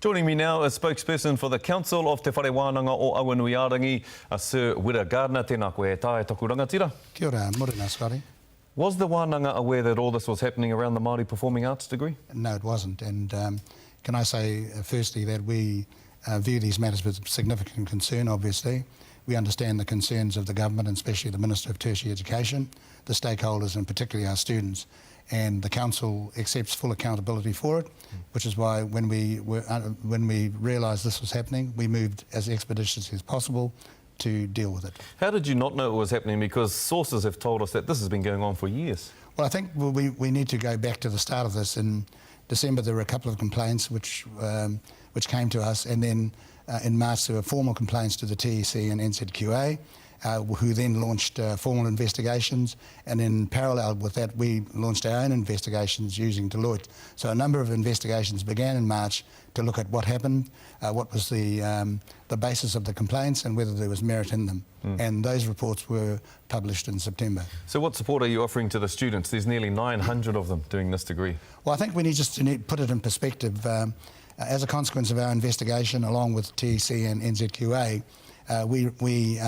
Joining me now is spokesperson for the Council of Te Whare Wānanga o Awanuiārangi, Sir Wira Gardiner. Tēnā koe tae toku rangatira. Kia ora, morena, Scotty. Was the Wānanga aware that all this was happening around the Māori Performing Arts degree? No, it wasn't. And can I say, firstly, that we view these matters with significant concern, obviously. We understand the concerns of the government, and especially the Minister of Tertiary Education, the stakeholders, and particularly our students. And the Council accepts full accountability for it, which is why when we realised this was happening, we moved as expeditiously as possible to deal with it. How did you not know it was happening? Because sources have told us that this has been going on for years. Well, I think we need to go back to the start of this. In December, there were a couple of complaints which came to us, and then in March there were formal complaints to the TEC and NZQA, who then launched formal investigations, and in parallel with that we launched our own investigations using Deloitte. So a number of investigations began in March to look at what happened, what was the basis of the complaints and whether there was merit in them. And those reports were published in September. So what support are you offering to the students? There's nearly 900 of them doing this degree. Well, I think we need just to put it in perspective. As a consequence of our investigation, along with TEC and NZQA, we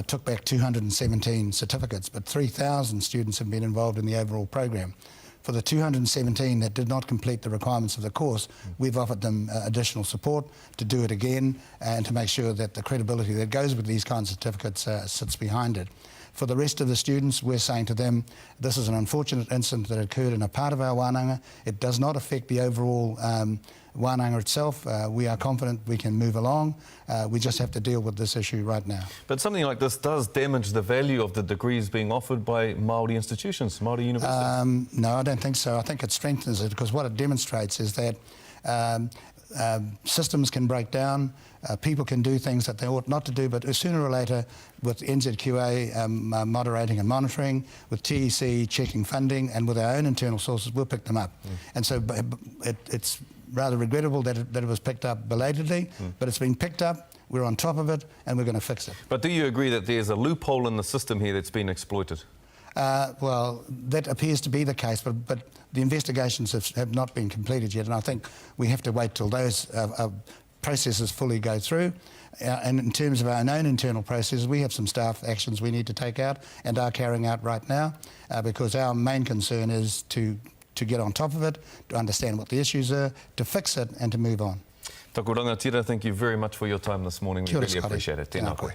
took back 217 certificates, but 3,000 students have been involved in the overall program. For the 217 that did not complete the requirements of the course, we've offered them additional support to do it again and to make sure that the credibility that goes with these kinds of certificates sits behind it. For the rest of the students, we're saying to them, this is an unfortunate incident that occurred in a part of our wānanga. It does not affect the overall wānanga itself. We are confident we can move along. We just have to deal with this issue right now. But something like this does damage the value of the degrees being offered by Māori institutions, Māori universities? No, I don't think so. I think it strengthens it, because what it demonstrates is that systems can break down, people can do things that they ought not to do, but sooner or later, with NZQA moderating and monitoring, with TEC checking funding, and with our own internal sources, we'll pick them up. And so it's rather regrettable that it was picked up belatedly, but it's been picked up, we're on top of it, and we're going to fix it. But do you agree that there's a loophole in the system here that's been exploited? Well, that appears to be the case, but the investigations have not been completed yet, and I think we have to wait till those processes fully go through. And in terms of our own internal processes, we have some staff actions we need to take out and are carrying out right now, because our main concern is to get on top of it, to understand what the issues are, to fix it and to move on. Taku rangatira, thank you very much for your time this morning. We really appreciate it. Tēnā koe.